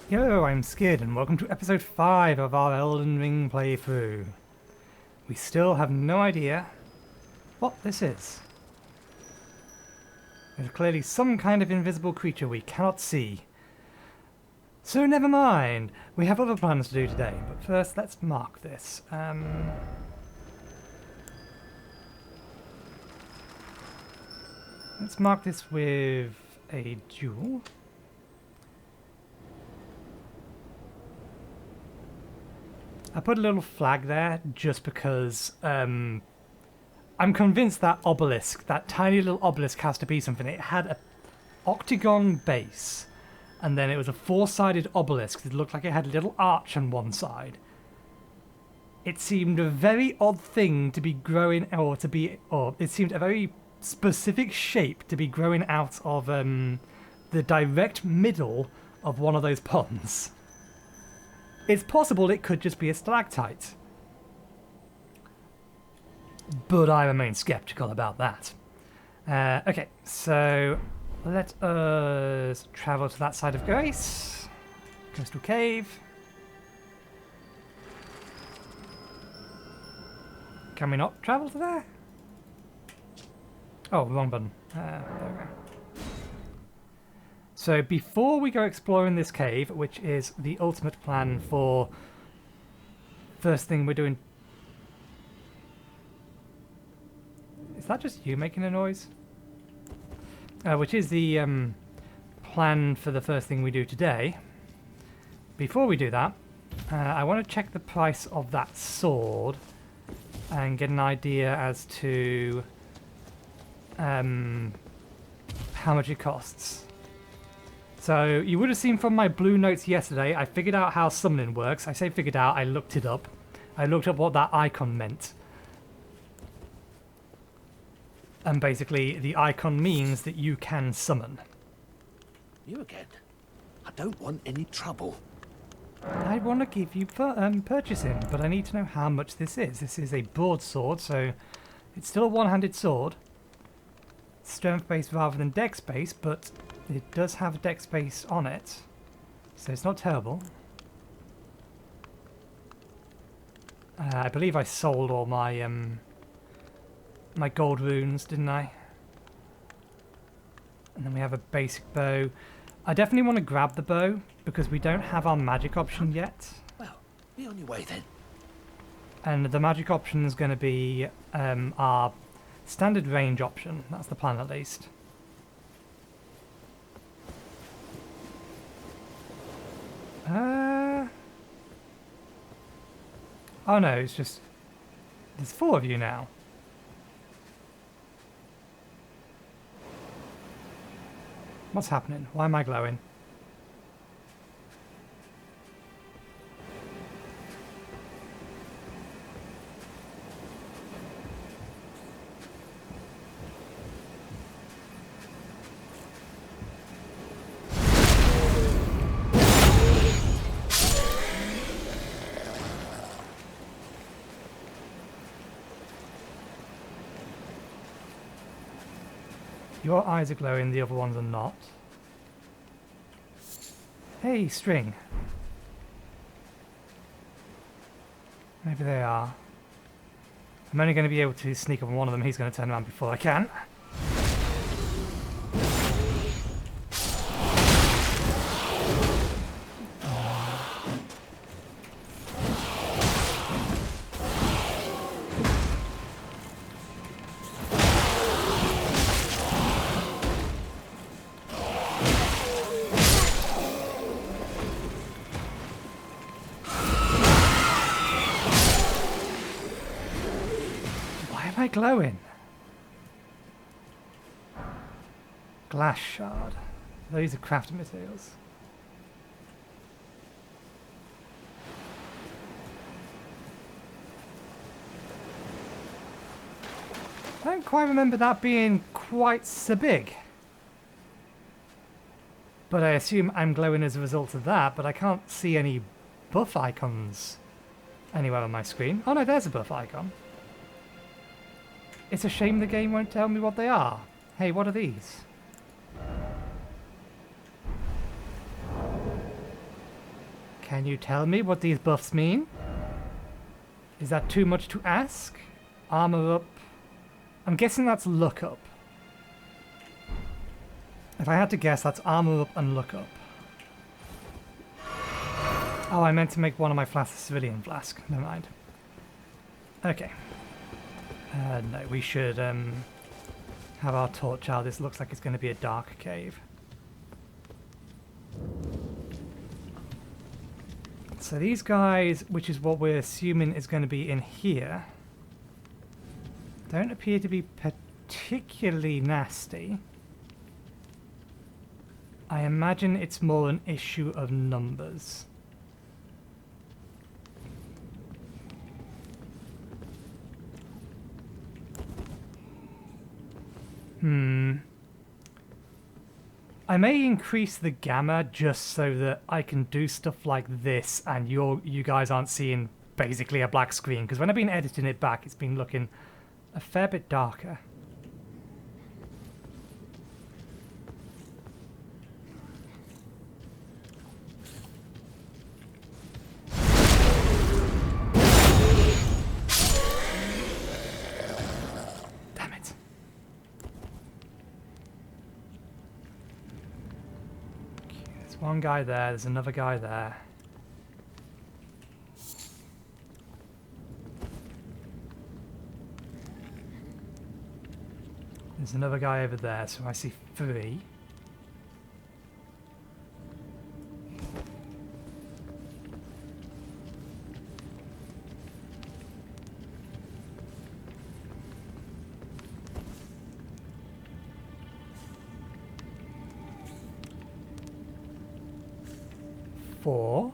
Yo, I'm Skid and welcome to episode 5 of our Elden Ring playthrough. We still have no idea what this is. There's clearly some kind of invisible creature we cannot see. So never mind, we have other plans to do today, but first let's mark this. Let's mark this with a jewel. I put a little flag there just because I'm convinced that obelisk, that tiny little obelisk, has to be something. It had an octagon base, and then it was a four-sided obelisk that looked like it had a little arch on one side. It seemed a very odd thing to be growing, or it seemed a very specific shape to be growing out of the direct middle of one of those ponds. It's possible it could just be a stalactite, but I remain skeptical about that. Okay, so let us travel to that side of Grace. Crystal Cave. Can we not travel to there? Oh, wrong button. There we go. So before we go exploring this cave, which is the ultimate plan for first thing we're doing... Is that just you making a noise? Which is the plan for the first thing we do today. Before we do that, I want to check the price of that sword and get an idea as to how much it costs. So you would have seen from my blue notes yesterday, I figured out how summoning works. I say figured out, I looked it up. I looked up what that icon meant. And basically, the icon means that you can summon. You again? I don't want any trouble. I want to give you purchasing, but I need to know how much this is. This is a broadsword, so it's still a one-handed sword. Strength-based rather than dex-based, but it does have a dex base on it, so it's not terrible. I believe I sold all my my gold runes, didn't I? And then we have a basic bow. I definitely want to grab the bow because we don't have our magic option yet. Well, be on your way then. And the magic option is going to be our standard range option. That's the plan, at least. Oh no, it's just... There's 4 of you now. What's happening? Why am I glowing? Your eyes are glowing, the other ones are not. Hey, string. Maybe they are. I'm only going to be able to sneak up on one of them. He's going to turn around before I can. Glowing. Glass shard. These are crafting materials. I don't quite remember that being quite so big. But I assume I'm glowing as a result of that, but I can't see any buff icons anywhere on my screen. Oh no, there's a buff icon. It's a shame the game won't tell me what they are. Hey, what are these? Can you tell me what these buffs mean? Is that too much to ask? Armor up. I'm guessing that's look up. If I had to guess, that's armor up and look up. Oh, I meant to make one of my flasks a civilian flask. Never mind. Okay. No, we should have our torch out. This looks like it's going to be a dark cave. So these guys, which is what we're assuming is going to be in here, don't appear to be particularly nasty. I imagine it's more an issue of numbers. I may increase the gamma just so that I can do stuff like this and you guys aren't seeing basically a black screen, because when I've been editing it back it's been looking a fair bit darker. Damn it. Okay, there's one guy there, there's another guy there. There's another guy over there, so I see 3. Four.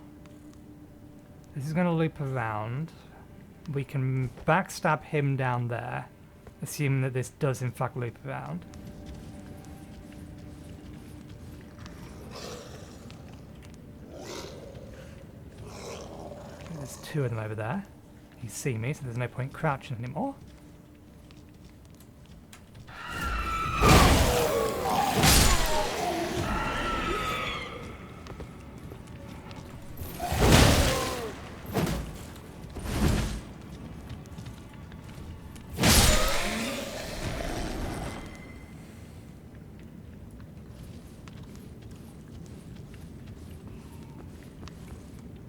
This is going to loop around. We can backstab him down there, assuming that this does in fact loop around. There's 2 of them over there. He's seen me, so there's no point crouching anymore.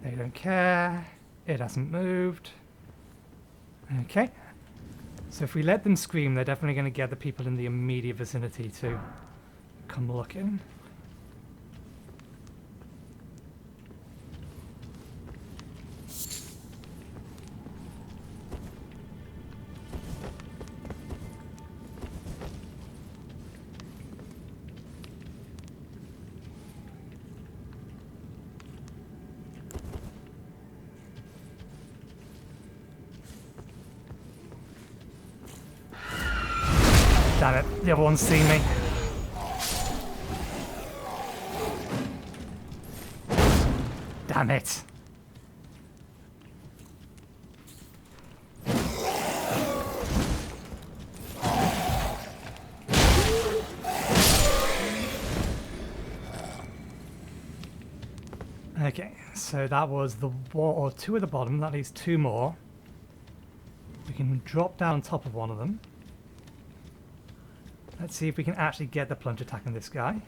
They don't care. It hasn't moved. Okay. So if we let them scream, they're definitely going to get the people in the immediate vicinity to come looking. Damn it, the other one's seen me. Damn it. Okay, so that was the one or 2 at the bottom, that leaves 2 more. We can drop down on top of one of them. Let's see if we can actually get the plunge attack on this guy.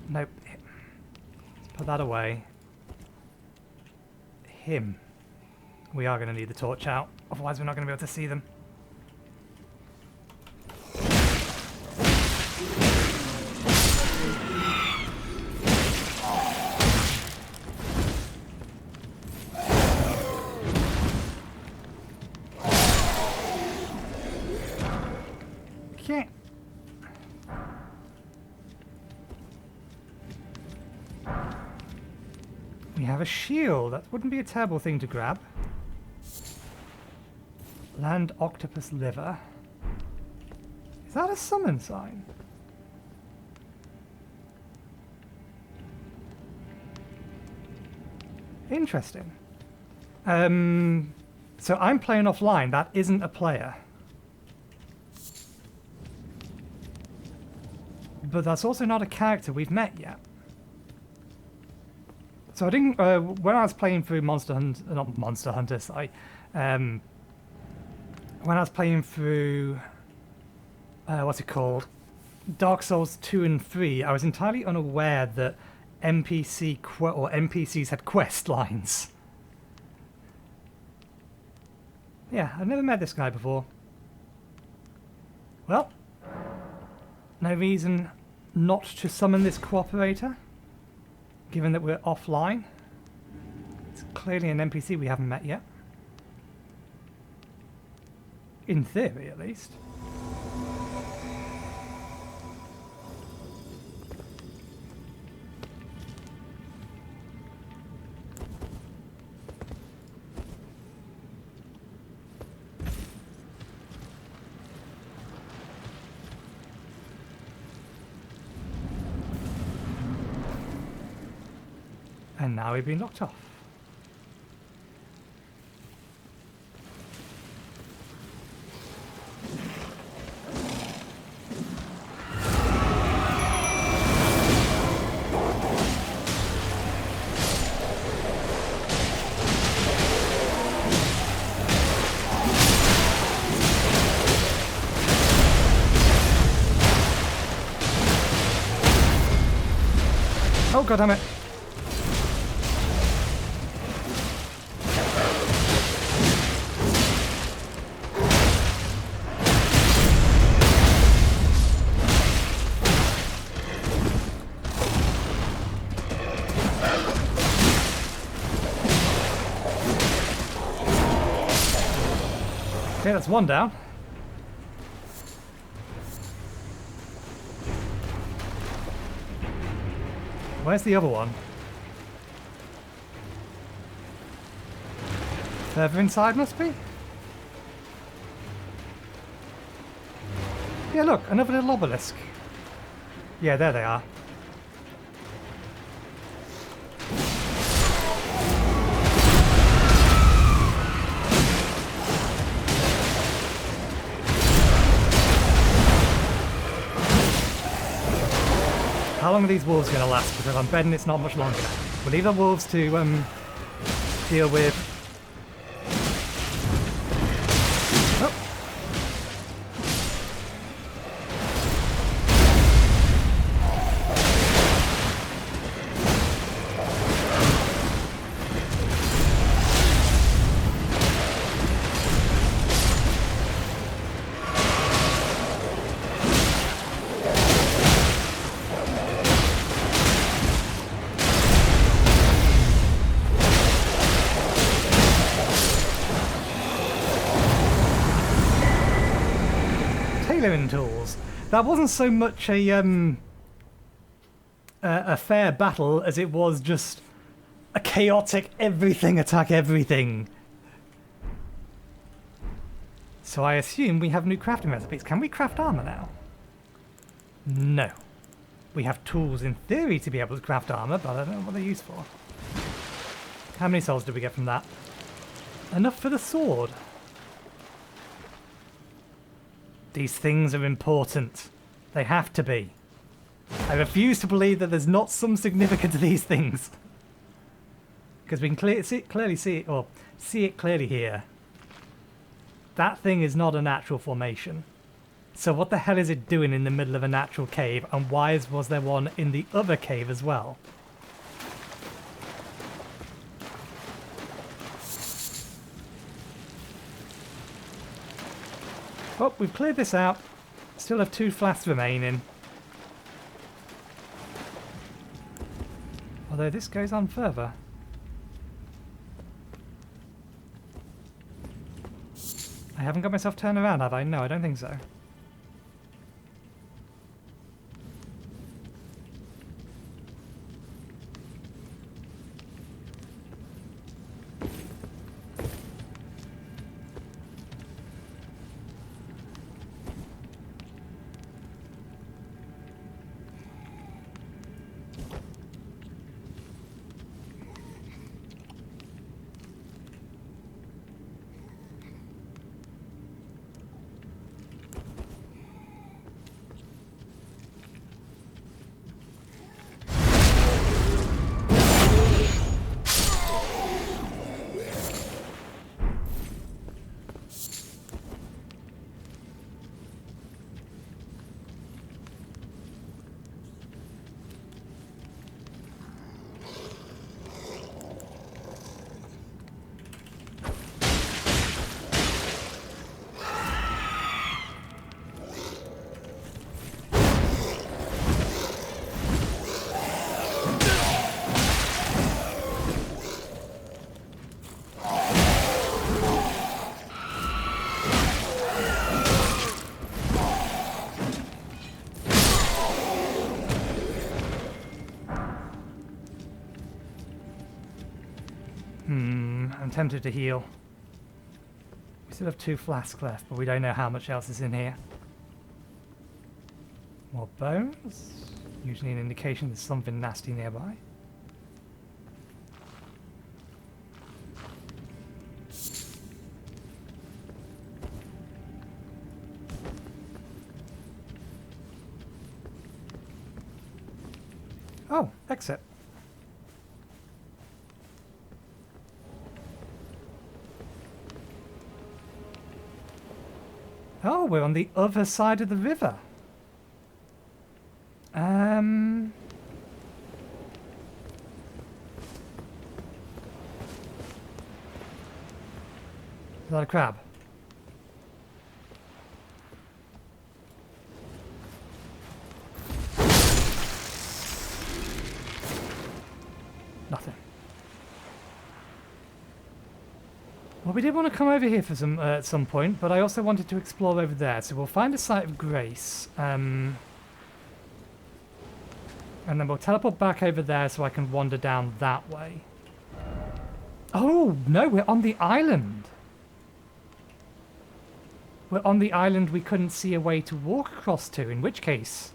Nope. Let's put that away. Him. We are going to need the torch out, otherwise we're not going to be able to see them. Okay. We have a shield. That wouldn't be a terrible thing to grab. Land octopus liver. Is that a summon sign? Interesting. So I'm playing offline. That isn't a player. But that's also not a character we've met yet. So I didn't. When I was playing through not Monster Hunter, sorry. When I was playing through, what's it called, Dark Souls 2 and 3, I was entirely unaware that NPCs had quest lines. Yeah, I've never met this guy before. Well, no reason not to summon this cooperator, given that we're offline. It's clearly an NPC we haven't met yet. In theory, at least. And now we've been locked off. Oh, God damn it. Okay, that's one down. Where's the other one? Further inside must be? Yeah, look, another little obelisk. Yeah, there they are. How long are these wolves going to last? Because I'm betting it's not much longer. We'll leave the wolves to deal with. Oh. Tailoring tools. That wasn't so much a fair battle as it was just a chaotic everything attack everything. So I assume we have new crafting recipes. Can we craft armor now? No. We have tools in theory to be able to craft armor, but I don't know what they're used for. How many souls did we get from that? Enough for the sword. These things are important. They have to be. I refuse to believe that there's not some significance to these things. Because we can clearly see it clearly here. That thing is not a natural formation. So what the hell is it doing in the middle of a natural cave, and why was there one in the other cave as well? Oh, we've cleared this out. Still have 2 flasks remaining. Although this goes on further. I haven't got myself turned around, have I? No, I don't think so. tempted to heal. We still have 2 flasks left, but we don't know how much else is in here. More bones. Usually an indication there's something nasty nearby. Oh, exit. Oh, we're on the other side of the river. Is that a crab? Nothing. Well, we did want to come over here for some at some point, but I also wanted to explore over there. So we'll find a site of grace, and then we'll teleport back over there so I can wander down that way. Oh no, we're on the island. We're on the island we couldn't see a way to walk across to. In which case,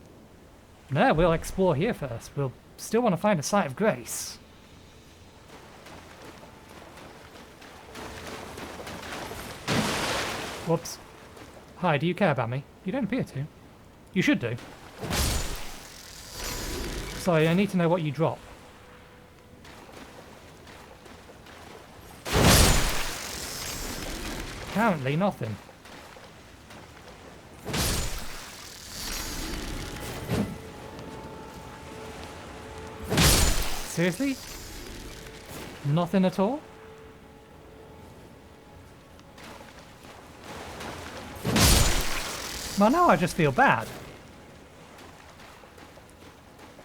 no, we'll explore here first. We'll still want to find a site of grace. Whoops. Hi, do you care about me? You don't appear to. You should do. Sorry, I need to know what you drop. Apparently nothing. Seriously? Nothing at all? Well, now I just feel bad.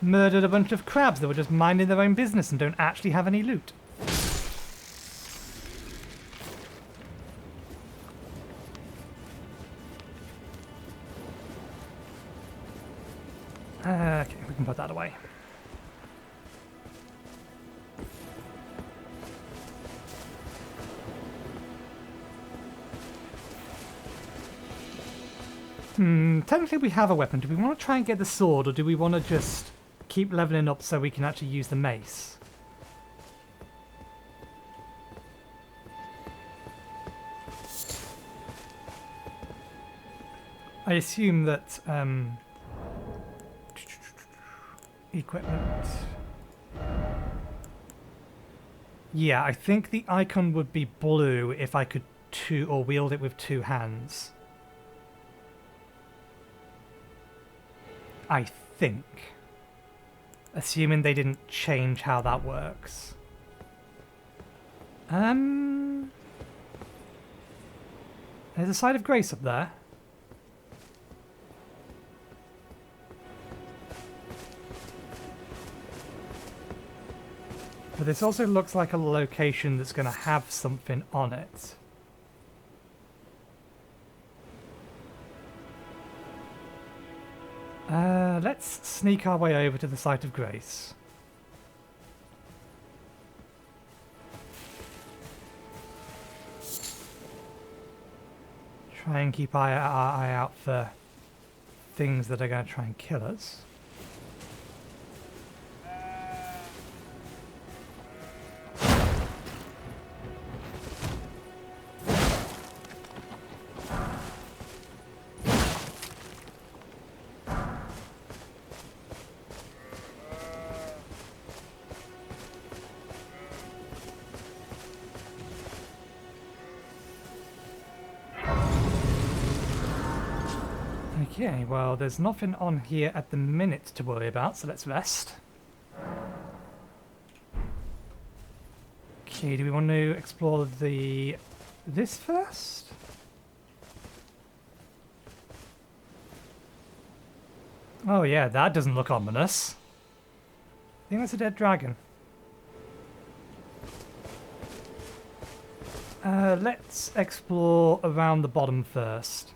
Murdered a bunch of crabs that were just minding their own business and don't actually have any loot. Okay, we can put that away. Technically we have a weapon. Do we want to try and get the sword, or do we want to just keep leveling up so we can actually use the mace? I assume that equipment. Yeah, I think the icon would be blue if I could wield it with 2 hands. I think. Assuming they didn't change how that works. There's a side of grace up there. But this also looks like a location that's going to have something on it. Let's sneak our way over to the site of grace. Try and keep our eye out for things that are going to try and kill us. Okay, well, there's nothing on here at the minute to worry about, so let's rest. Okay, do we want to explore this first? Oh yeah, that doesn't look ominous. I think that's a dead dragon. Let's explore around the bottom first.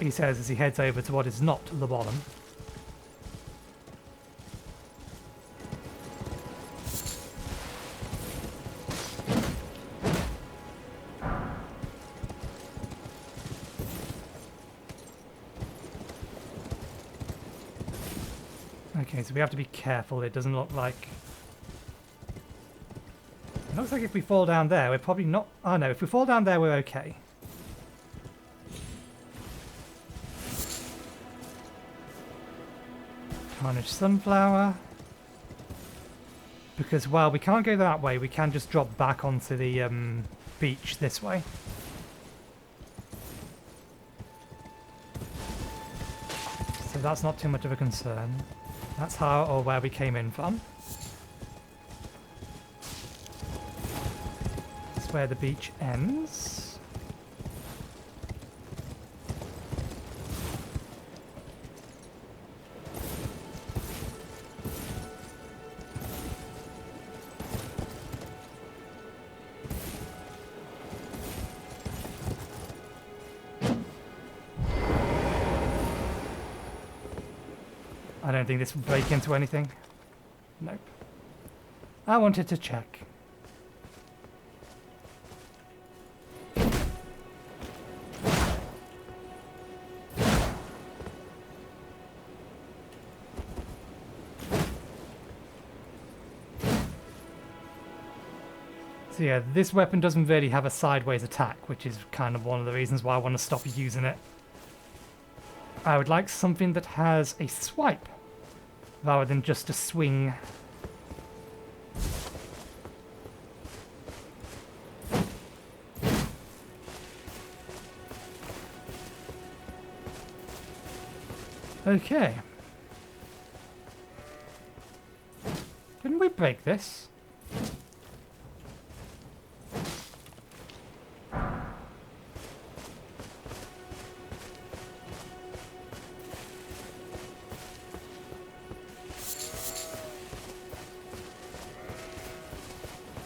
he says as he heads over to what is not the bottom. Okay, so we have to be careful. It doesn't look like... It looks like if we fall down there, we're probably not... Oh no, if we fall down there, we're okay. Tarnished sunflower. Because, well, we can't go that way. We can just drop back onto the beach this way. So that's not too much of a concern. That's how or where we came in from. That's where the beach ends. I don't think this will break into anything. Nope. I wanted to check. So yeah, this weapon doesn't really have a sideways attack, which is kind of one of the reasons why I want to stop using it. I would like something that has a swipe rather than just a swing. Okay. Didn't we break this?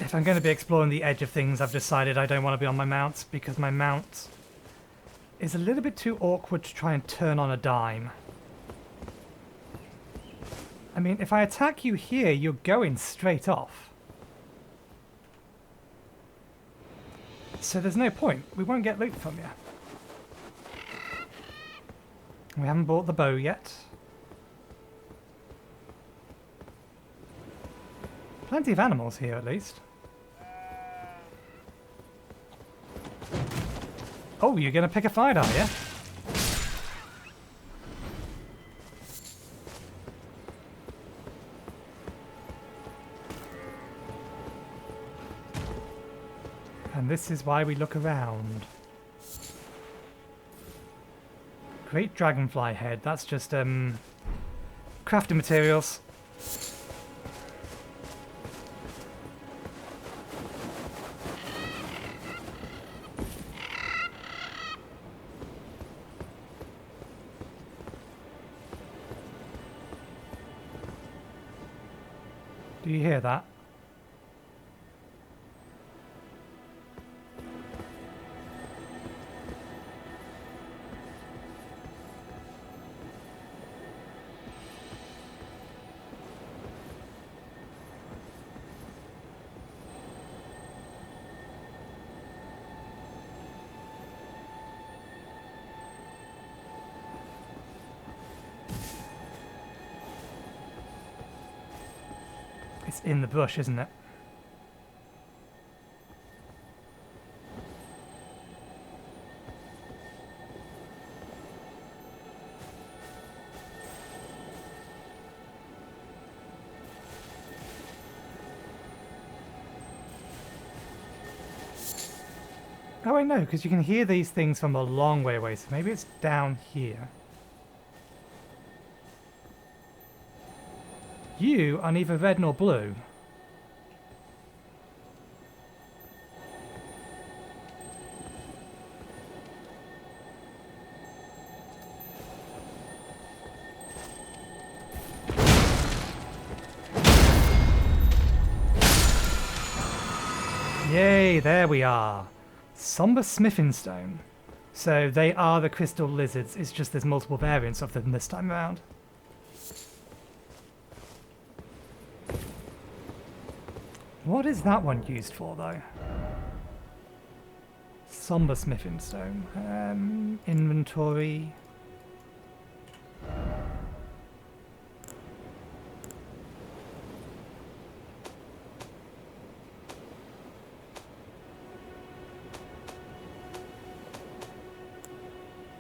If I'm going to be exploring the edge of things, I've decided I don't want to be on my mount because my mount is a little bit too awkward to try and turn on a dime. I mean, if I attack you here, you're going straight off. So there's no point. We won't get loot from you. We haven't bought the bow yet. Plenty of animals here, at least. Oh, you're going to pick a fight, are you? And this is why we look around. Great dragonfly head. That's just crafting materials. Do you hear that? It's in the bush, isn't it? Oh, I know, because you can hear these things from a long way away, so maybe it's down here. You are neither red nor blue. Yay, there we are. Somber smithing stone. So they are the crystal lizards, it's just there's multiple variants of them this time around. What is that one used for, though? Somber smithing stone. Inventory.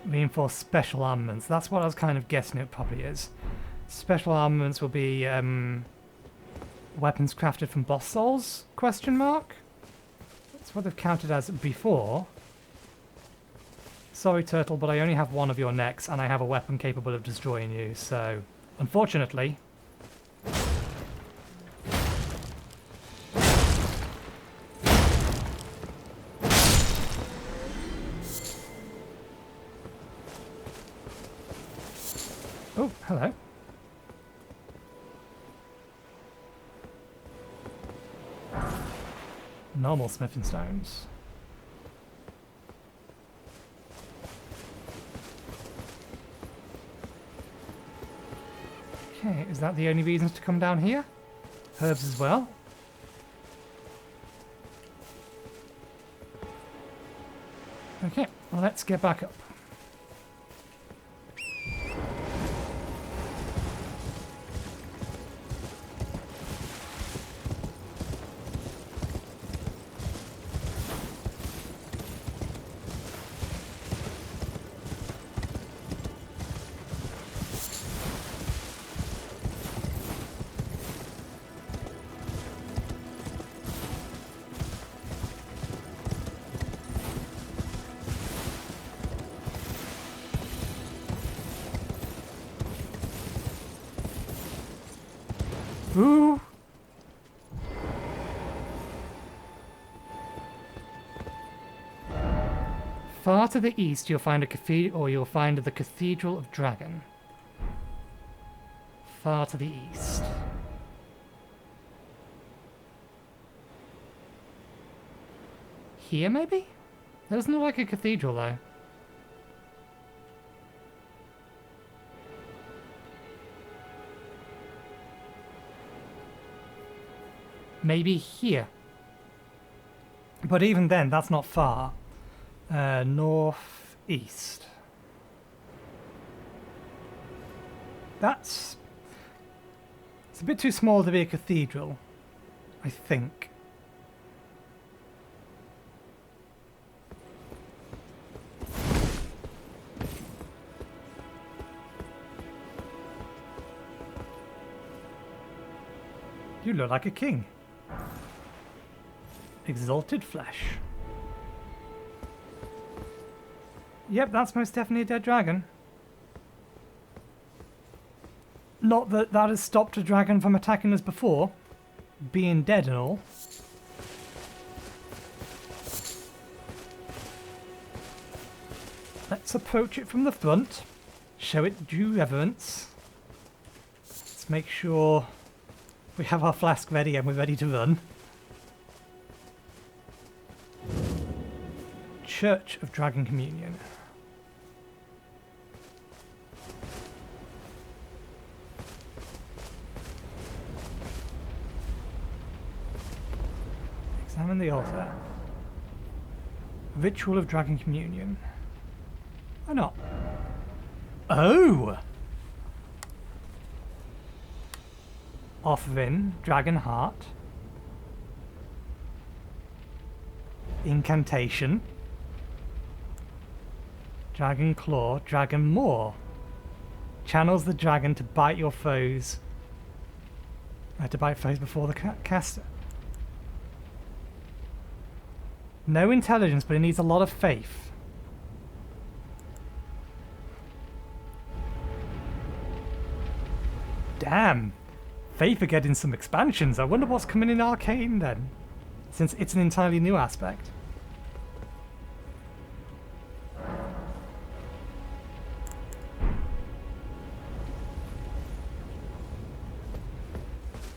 Reinforced special armaments. That's what I was kind of guessing it probably is. Special armaments will be weapons crafted from boss souls? Question mark? That's what they've counted as before. Sorry, Turtle, but I only have one of your necks, and I have a weapon capable of destroying you, so... Unfortunately... Oh, hello. Normal smithing stones. Okay, is that the only reasons to come down here? Herbs as well? Okay, well let's get back up. Ooh! Far to the east, you'll find a cathedral, or you'll find the Cathedral of Dragon. Far to the east. Here, maybe? That doesn't look like a cathedral, though. Maybe here. But even then, that's not far. Northeast. It's a bit too small to be a cathedral, I think. You look like a king. Exalted flesh. Yep, that's most definitely a dead dragon. Not that that has stopped a dragon from attacking us before, being dead and all. Let's approach it from the front, show it due reverence. Let's make sure we have our flask ready and we're ready to run. Church of Dragon Communion. Examine the altar. Ritual of Dragon Communion. Why not? Oh! Offering, Dragon Heart. Incantation. Dragon Claw, Dragon Maw. Channels the dragon to bite your foes. To bite foes before the caster. No intelligence, but it needs a lot of faith. Damn. Faith are getting some expansions. I wonder what's coming in Arcane then. Since it's an entirely new aspect.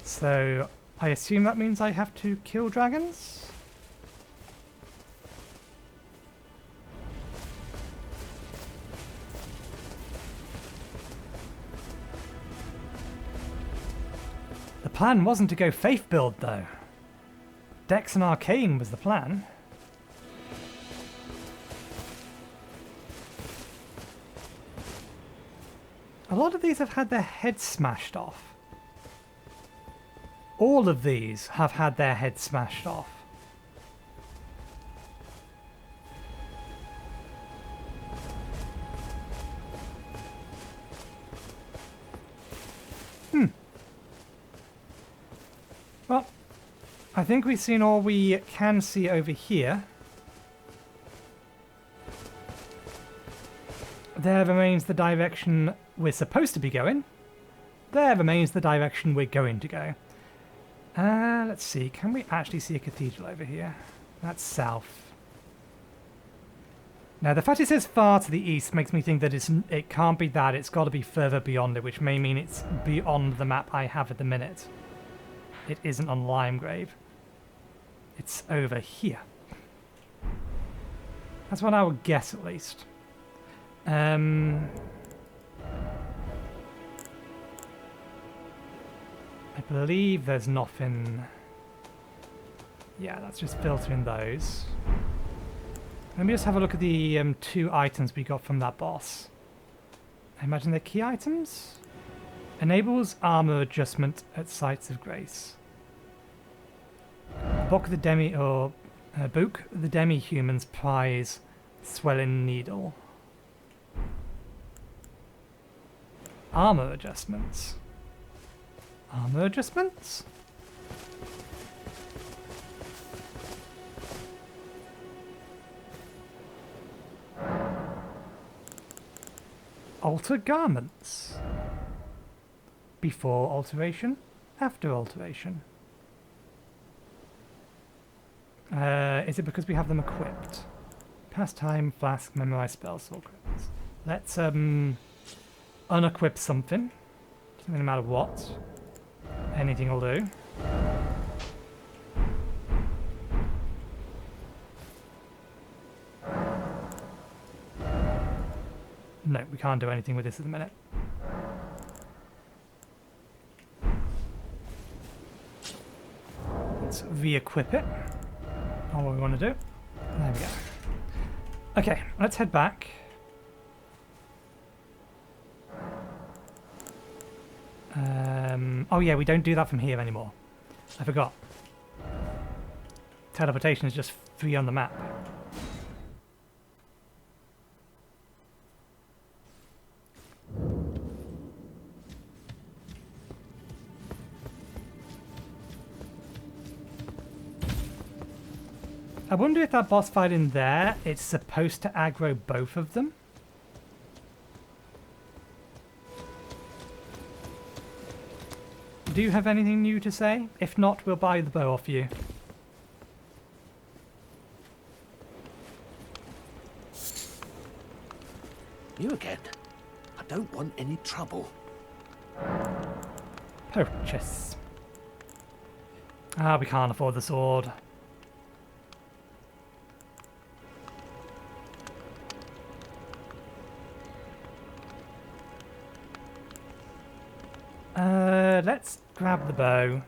So, I assume that means I have to kill dragons? plan wasn't to go Faith build, though. Dex and Arcane was the plan. A lot of these have had their heads smashed off. All of these have had their heads smashed off. Well, I think we've seen all we can see over here. There remains the direction we're supposed to be going. There remains the direction we're going to go. Let's see, can we actually see a cathedral over here? That's south. Now, the fact it says far to the east makes me think that it can't be that. It's got to be further beyond it, which may mean it's beyond the map I have at the minute. It isn't on Limegrave. It's over here. That's what I would guess, at least. I believe there's nothing... Yeah, that's just filtering those. Let me just have a look at the 2 items we got from that boss. I imagine they're key items? Enables armor adjustment at sites of grace. Book the Book the Demi-Human's prize swelling needle. Armor adjustments. Armor adjustments? Alter garments. Before alteration, after alteration. Is it because we have them equipped? Pastime, flask, memorize spells, or crits. Let's unequip something. Doesn't matter what. Anything will do. No, we can't do anything with this at the minute. Let's re-equip it. Not what we want to do. There we go. Okay, let's head back. Oh yeah, we don't do that from here anymore. I forgot. Teleportation is just free on the map. I wonder if that boss fight in there, it's supposed to aggro both of them? Do you have anything new to say? If not, we'll buy the bow off you. You again. I don't want any trouble. Purchase. Ah, we can't afford the sword. Let's grab the bow.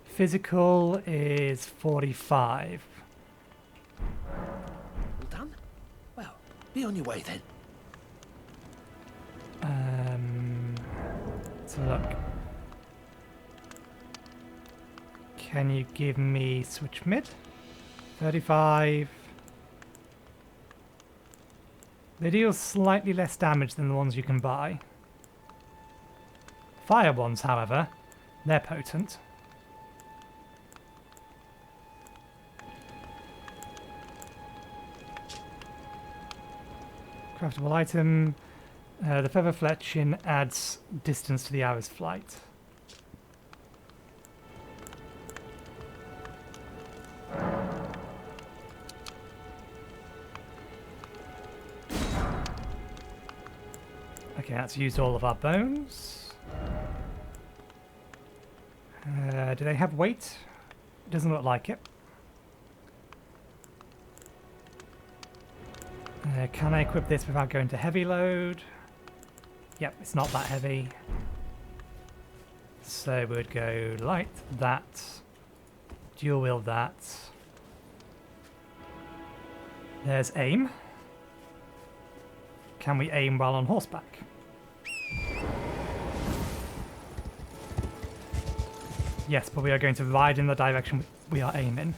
Physical is 45. All done? Well, be on your way then. Let's look. Can you give me switch mid? 35. They deal slightly less damage than the ones you can buy. Fire ones, however, they're potent. Craftable item. The feather fletching adds distance to the arrow's flight. Okay, that's used all of our bones. Do they have weight? Doesn't look like it. Can I equip this without going to heavy load? Yep, it's not that heavy. So we would go light, that, dual wield that. There's aim. Can we aim while on horseback? Yes, but we are going to ride in the direction we are aiming.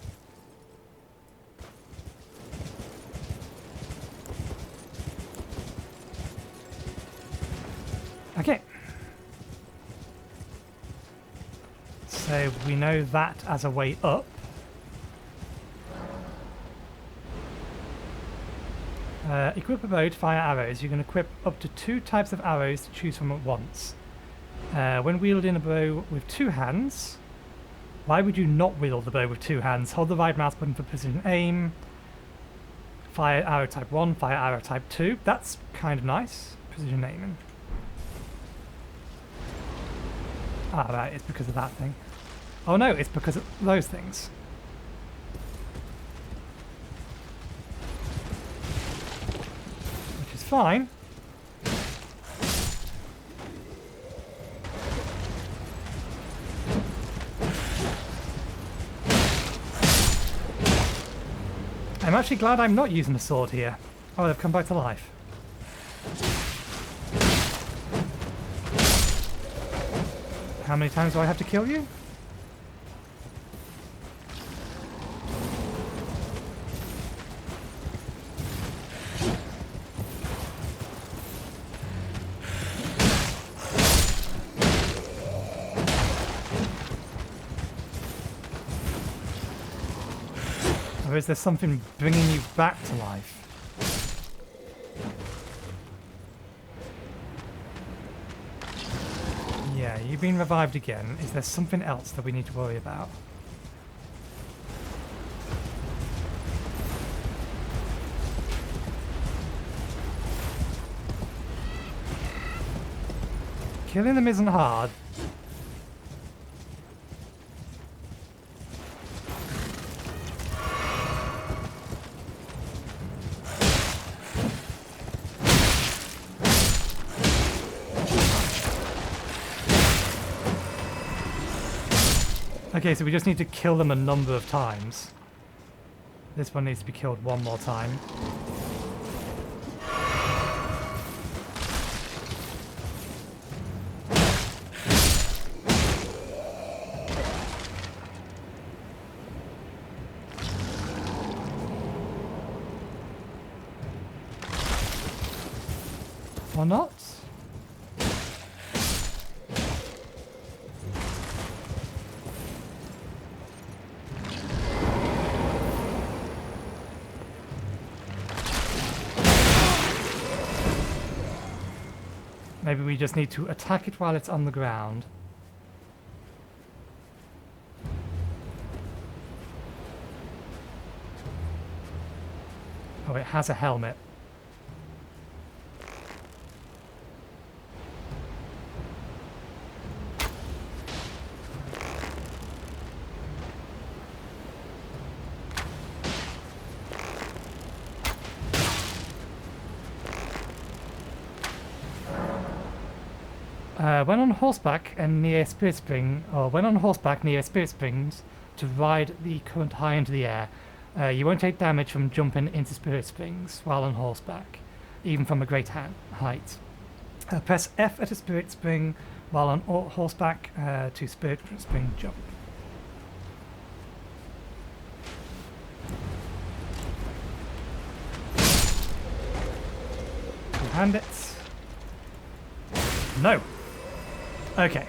Okay. So we know that as a way up. Equip a bow to fire arrows. You can equip up to 2 types of arrows to choose from at once. When wielding a bow with 2 hands, why would you not wield the bow with 2 hands? Hold the right mouse button for precision aim. Fire arrow type 1, fire arrow type 2. That's kind of nice. Precision aiming. Ah, right, it's because of that thing. Oh no, it's because of those things. Which is fine. I'm actually glad I'm not using a sword here. Oh, they've come back to life. How many times do I have to kill you? Or is there something bringing you back to life? Yeah, you've been revived again. Is there something else that we need to worry about? Killing them isn't hard. Okay, so we just need to kill them a number of times. This one needs to be killed one more time. Or not? Maybe we just need to attack it while it's on the ground. Oh, it has a helmet. When on horseback and near Spirit Spring, or when on horseback near Spirit Springs, to ride the current high into the air, you won't take damage from jumping into Spirit Springs while on horseback, even from a great height. Press F at a Spirit Spring while on horseback to Spirit Spring jump. Two-hand it. No! Okay.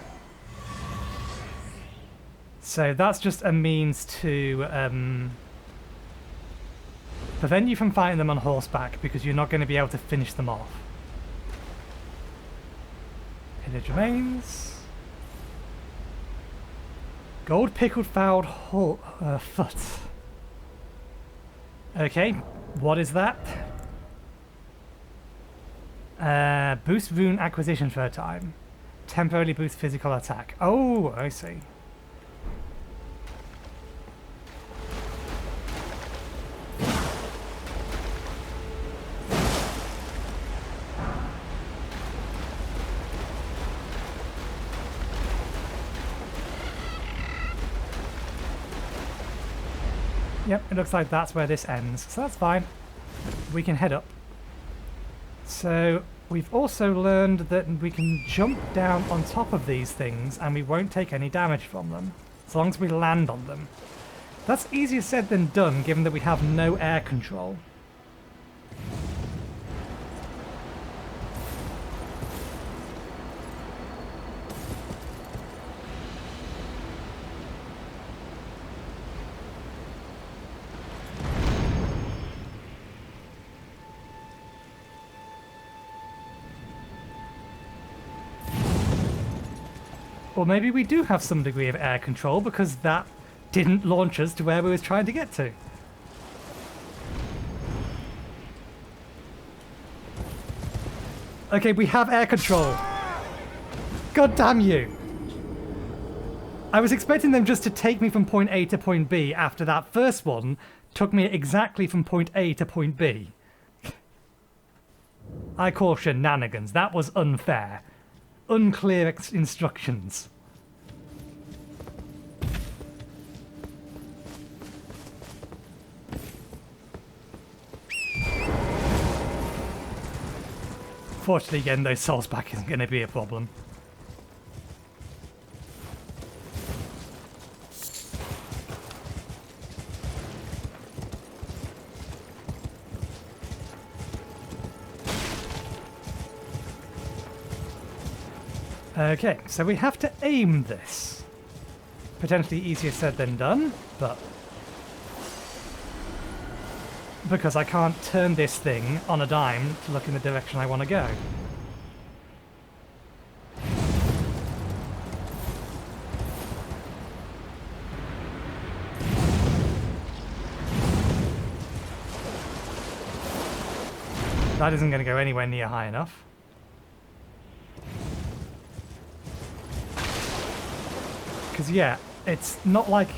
So that's just a means to prevent you from fighting them on horseback because you're not going to be able to finish them off. Pillage remains. Gold pickled fouled foot. Okay, what is that? Boost rune acquisition for a time. Temporarily boost physical attack. Oh, I see. Yep, it looks like that's where this ends, so that's fine. We can head up. So we've also learned that we can jump down on top of these things and we won't take any damage from them, as long as we land on them. That's easier said than done, given that we have no air control. Or maybe we do have some degree of air control because that didn't launch us to where we was trying to get to. Okay, we have air control. God damn you. I was expecting them just to take me from point A to point B after that first one took me exactly from point A to point B. I call shenanigans. That was unfair. Unclear instructions. Fortunately, getting those souls back isn't going to be a problem. Okay, so we have to aim this. Potentially easier said than done, but... because I can't turn this thing on a dime to look in the direction I want to go. That isn't going to go anywhere near high enough. Because yeah, it's not like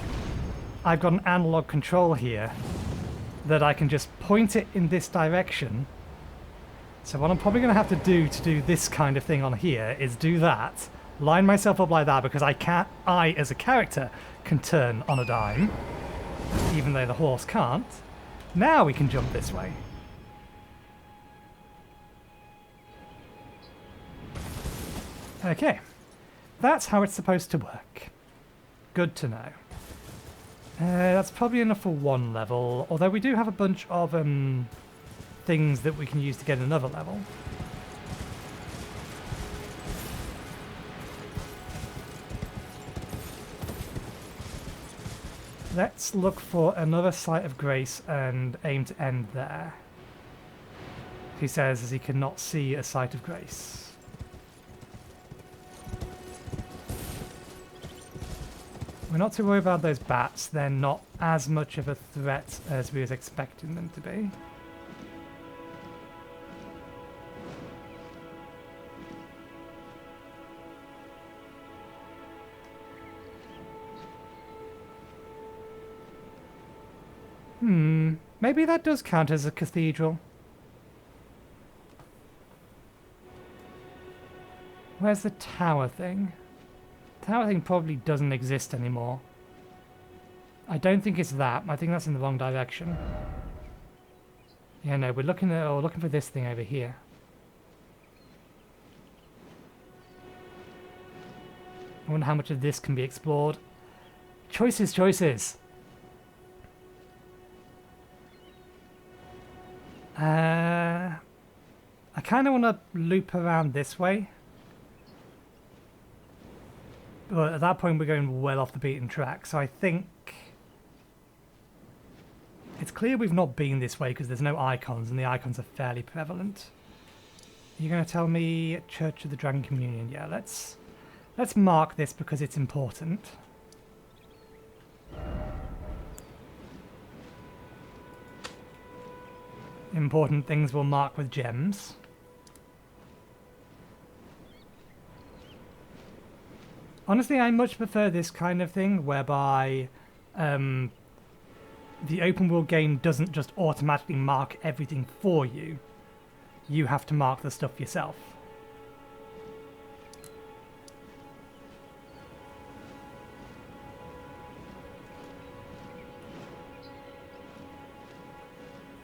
I've got an analog control here that I can just point it in this direction. So what I'm probably going to have to do this kind of thing on here is do that, line myself up like that, because I as a character can turn on a dime, even though the horse can't. Now we can jump this way. Okay, that's how it's supposed to work. Good to know. That's probably enough for one level, although we do have a bunch of things that we can use to get another level. Let's look for another site of grace and aim to end there. He says as he cannot see a site of grace. We're not too worried about those bats. They're not as much of a threat as we was expecting them to be. Maybe that does count as a cathedral. Where's the tower thing? Tower thing probably doesn't exist anymore. I don't think it's that. I think that's in the wrong direction. Yeah, no, we're looking for this thing over here. I wonder how much of this can be explored. Choices, choices. I kind of want to loop around this way. But at that point we're going well off the beaten track, so I think it's clear we've not been this way because there's no icons and the icons are fairly prevalent. You're going to tell me Church of the Dragon Communion? Yeah, let's mark this because it's important. Important things we'll mark with gems. Honestly, I much prefer this kind of thing, whereby the open world game doesn't just automatically mark everything for you. You have to mark the stuff yourself.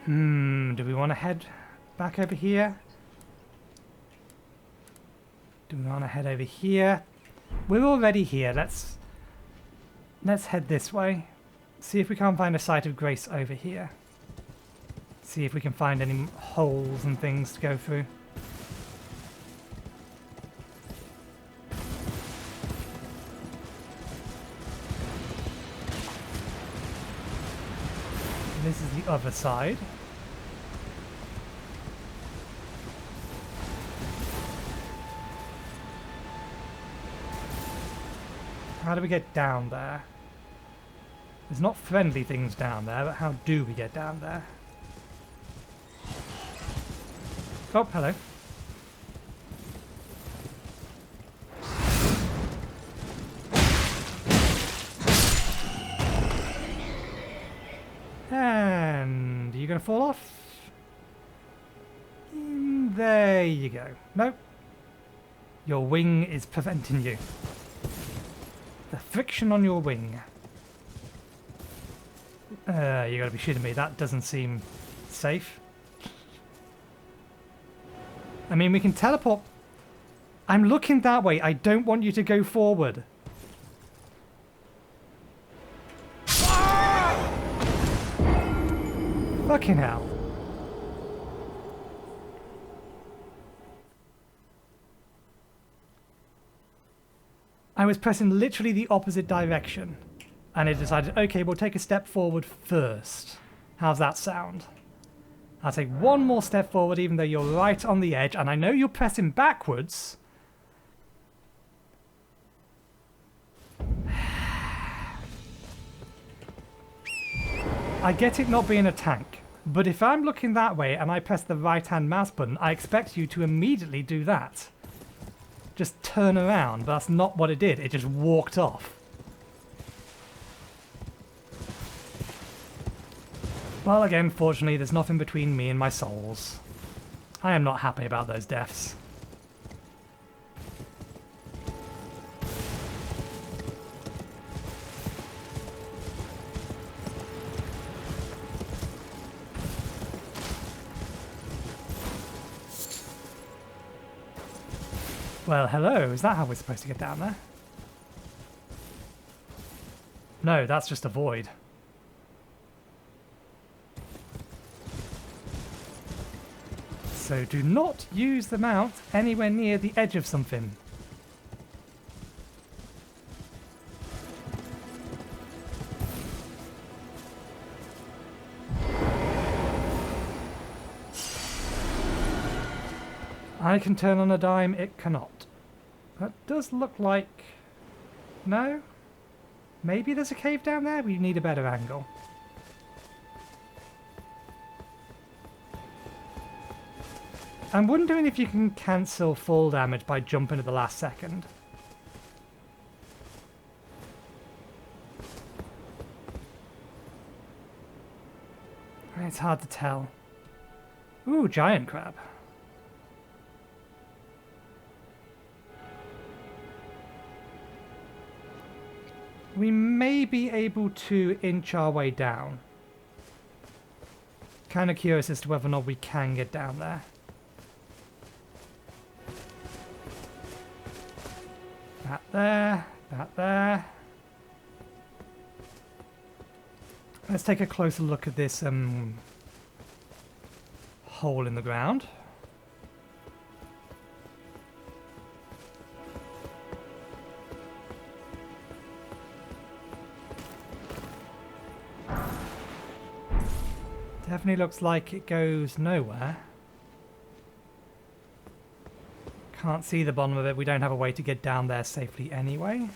Do we want to head back over here? Do we want to head over here? We're already here. Let's head this way. See if we can't find a site of grace over here. See if we can find any holes and things to go through. This is the other side. How do we get down there? There's not friendly things down there, but how do we get down there? Oh, hello. And are you going to fall off? There you go. Nope. Your wing is preventing you. The friction on your wing. You gotta be shitting me. That doesn't seem safe. I mean, we can teleport. I'm looking that way. I don't want you to go forward. Fucking hell. I was pressing literally the opposite direction, and it decided, okay, we'll take a step forward first. How's that sound? I'll take one more step forward even though you're right on the edge, and I know you're pressing backwards. I get it not being a tank, but if I'm looking that way and I press the right-hand mouse button, I expect you to immediately do that. Just turn around, but that's not what it did. It just walked off. Well, again, fortunately, there's nothing between me and my souls. I am not happy about those deaths. Well, hello. Is that how we're supposed to get down there? No, that's just a void. So do not use the mount anywhere near the edge of something. I can turn on a dime, it cannot. That does look like... No? Maybe there's a cave down there? We need a better angle. I'm wondering if you can cancel fall damage by jumping at the last second. It's hard to tell. Ooh, giant crab. We may be able to inch our way down. Kind of curious as to whether or not we can get down there. That there, that there. Let's take a closer look at this hole in the ground. Definitely looks like it goes nowhere. Can't see the bottom of it. We don't have a way to get down there safely anyway.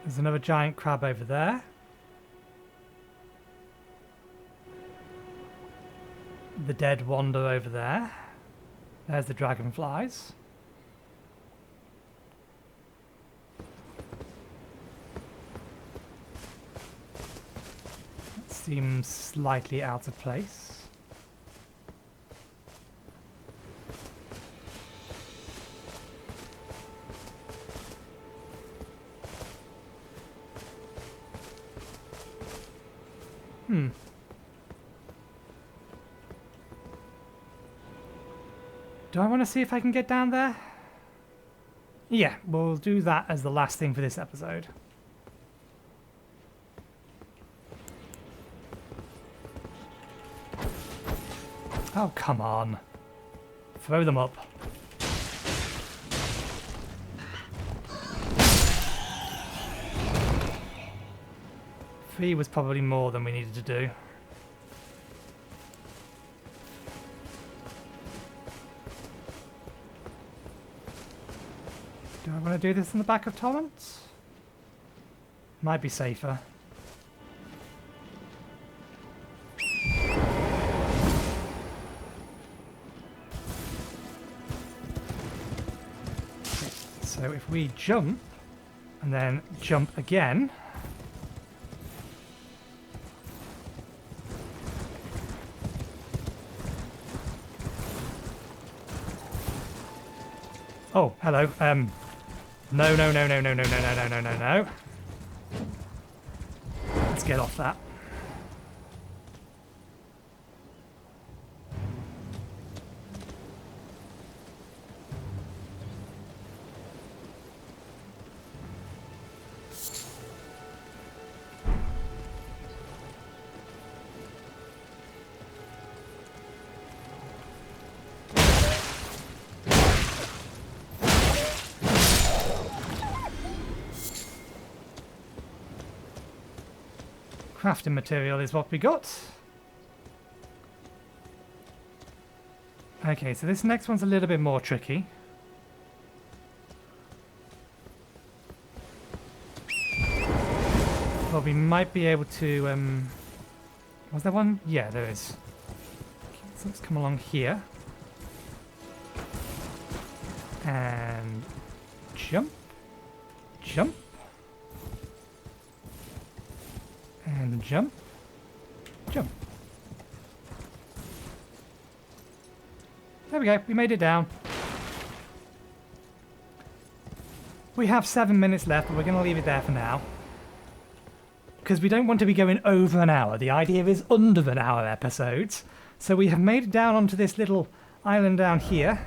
There's another giant crab over there. The dead wander over there. There's the dragonflies. Let's seems slightly out of place. Do I want to see if I can get down there? Yeah, we'll do that as the last thing for this episode. Oh, come on. Throw them up. Three was probably more than we needed to do. Do I want to do this in the back of Torrents? Might be safer. So if we jump, and then jump again... Oh, hello. No, no, no, no, no, no, no, no, no, no, no, no. Let's get off that. Crafting material is what we got. Okay, so this next one's a little bit more tricky. But we might be able to... was there one? Yeah, there is. Okay, so let's come along here. And... jump. Jump. And jump. Jump. There we go, we made it down. We have 7 minutes left, but we're going to leave it there for now. Because we don't want to be going over an hour. The idea is under an hour episodes. So we have made it down onto this little island down here.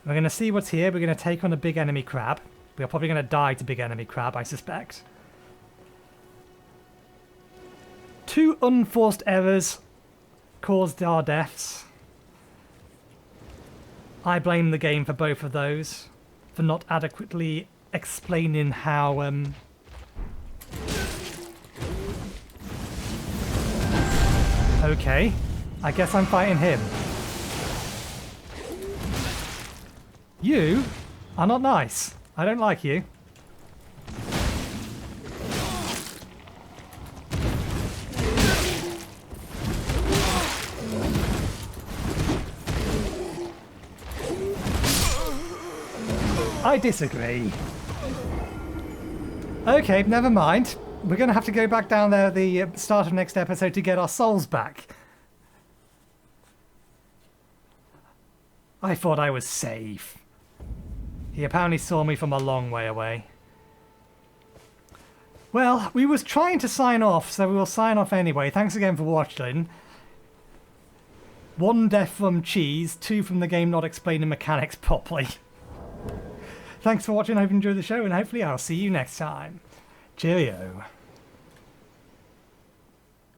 We're going to see what's here. We're going to take on a big enemy crab. We're probably going to die to big enemy crab, I suspect. 2 unforced errors caused our deaths. I blame the game for both of those, for not adequately explaining how okay, I guess I'm fighting him. You are not nice. I don't like you. I disagree. Okay, never mind. We're going to have to go back down there at the start of next episode to get our souls back. I thought I was safe. He apparently saw me from a long way away. Well, we was trying to sign off, so we will sign off anyway. Thanks again for watching. 1 death from cheese, 2 from the game not explaining mechanics properly. Thanks for watching, I hope you enjoyed the show, and hopefully I'll see you next time. Cheerio.